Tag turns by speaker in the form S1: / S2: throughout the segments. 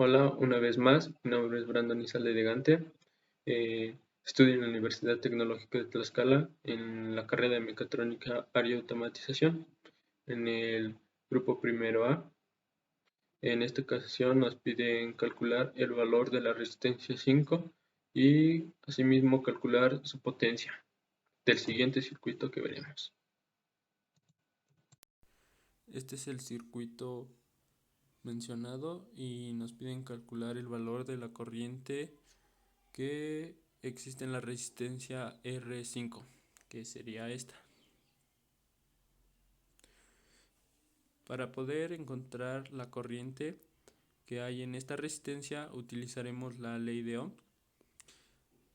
S1: Hola, una vez más, mi nombre es Brandon Izalde de Gante. Estudio en la Universidad Tecnológica de Tlaxcala en la carrera de Mecatrónica Área de Automatización en el grupo primero A. En esta ocasión nos piden calcular el valor de la resistencia 5 y asimismo calcular su potencia del siguiente circuito que veremos.
S2: Este es el circuito mencionado y nos piden calcular el valor de la corriente que existe en la resistencia R5, que sería esta. Para poder encontrar la corriente que hay en esta resistencia utilizaremos la ley de Ohm,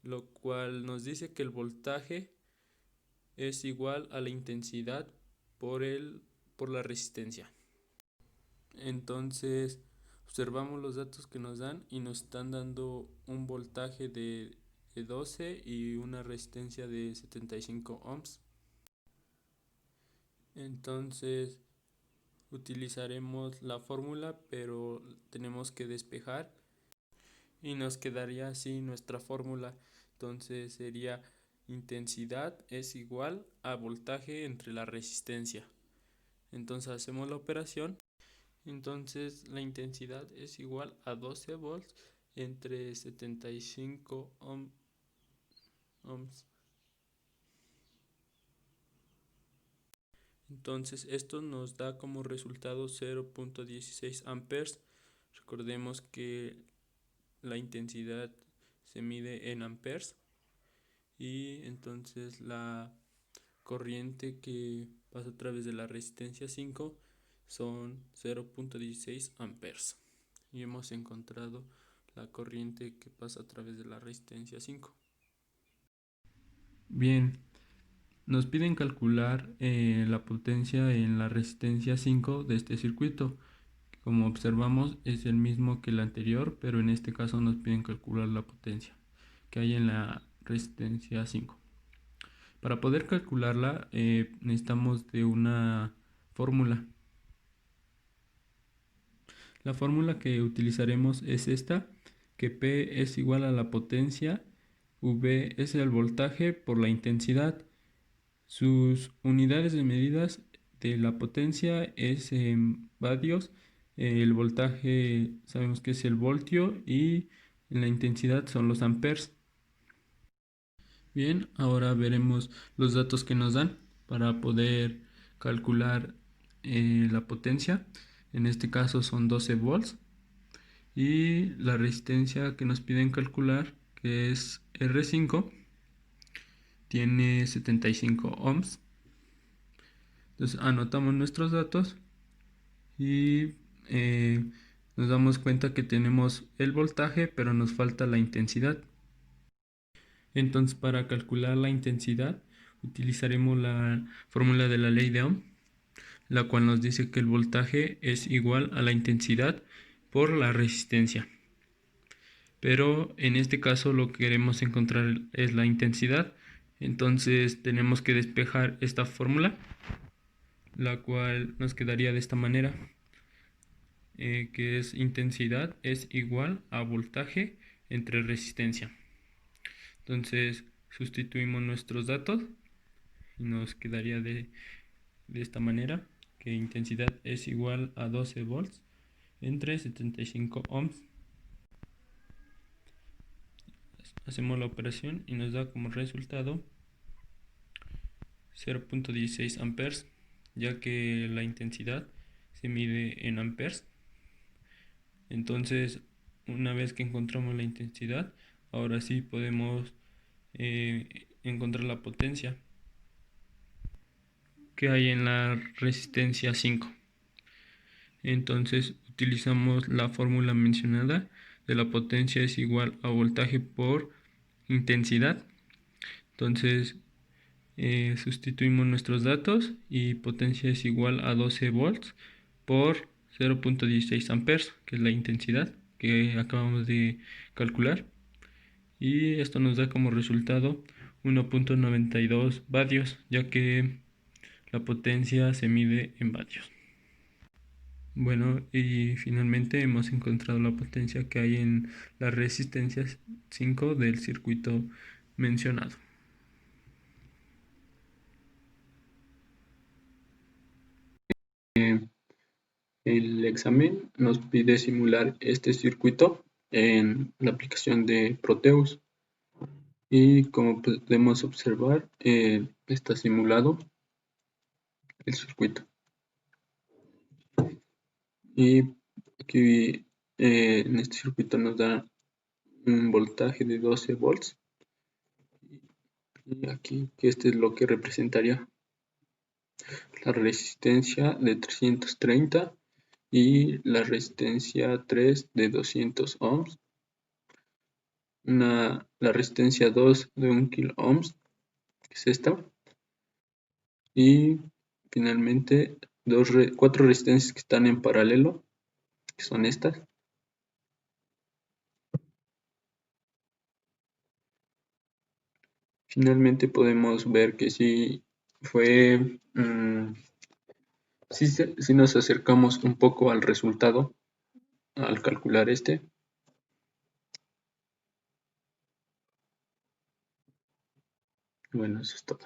S2: lo cual nos dice que el voltaje es igual a la intensidad por la resistencia. Entonces observamos los datos que nos dan y nos están dando un voltaje de 12 y una resistencia de 75 ohms. Entonces utilizaremos la fórmula, pero tenemos que despejar y nos quedaría así nuestra fórmula. Entonces sería intensidad es igual a voltaje entre la resistencia. Entonces hacemos la operación. Entonces la intensidad es igual a 12 volts entre 75 ohms. Entonces esto nos da como resultado 0.16 amperes. Recordemos que la intensidad se mide en amperes y entonces la corriente que pasa a través de la resistencia 5 son 0.16 amperes. Y hemos encontrado la corriente que pasa a través de la resistencia 5. Bien, nos piden calcular la potencia en la resistencia 5 de este circuito. Como observamos es el mismo que el anterior, pero en este caso nos piden calcular la potencia que hay en la resistencia 5. Para poder calcularla necesitamos de una fórmula. La fórmula que utilizaremos es esta, que P es igual a la potencia, V es el voltaje por la intensidad. Sus unidades de medidas de la potencia es en vatios, el voltaje sabemos que es el voltio y la intensidad son los amperes. Bien, ahora veremos los datos que nos dan para poder calcular la potencia. En este caso son 12 volts y la resistencia que nos piden calcular, que es R5, tiene 75 ohms. Entonces anotamos nuestros datos y nos damos cuenta que tenemos el voltaje, pero nos falta la intensidad. Entonces para calcular la intensidad utilizaremos la fórmula de la ley de Ohm, la cual nos dice que el voltaje es igual a la intensidad por la resistencia. Pero en este caso lo que queremos encontrar es la intensidad. Entonces tenemos que despejar esta fórmula, la cual nos quedaría de esta manera, que es intensidad es igual a voltaje entre resistencia. Entonces sustituimos nuestros datos y nos quedaría de esta manera, que intensidad es igual a 12 volts entre 75 ohms. Hacemos la operación y nos da como resultado 0.16 amperes, ya que la intensidad se mide en amperes. Entonces, una vez que encontramos la intensidad, ahora sí podemos encontrar la potencia que hay en la resistencia 5. Entonces utilizamos la fórmula mencionada de la potencia es igual a voltaje por intensidad. Entonces sustituimos nuestros datos y potencia es igual a 12 volts por 0.16 amperes, que es la intensidad que acabamos de calcular. Y esto nos da como resultado 1.92 vatios, ya que la potencia se mide en vatios. Bueno, y finalmente hemos encontrado la potencia que hay en las resistencias 5 del circuito mencionado.
S1: Eh, el examen nos pide simular este circuito en la aplicación de Proteus y como podemos observar está simulado el circuito. Y aquí en este circuito nos da un voltaje de 12 volts y aquí que este es lo que representaría la resistencia de 330 y la resistencia 3 de 200 ohms, la resistencia 2 de 1 kilo ohms, que es esta, y finalmente cuatro resistencias que están en paralelo, que son estas. Finalmente podemos ver que sí fue, sí nos acercamos un poco al resultado al calcular este. Bueno, eso es todo.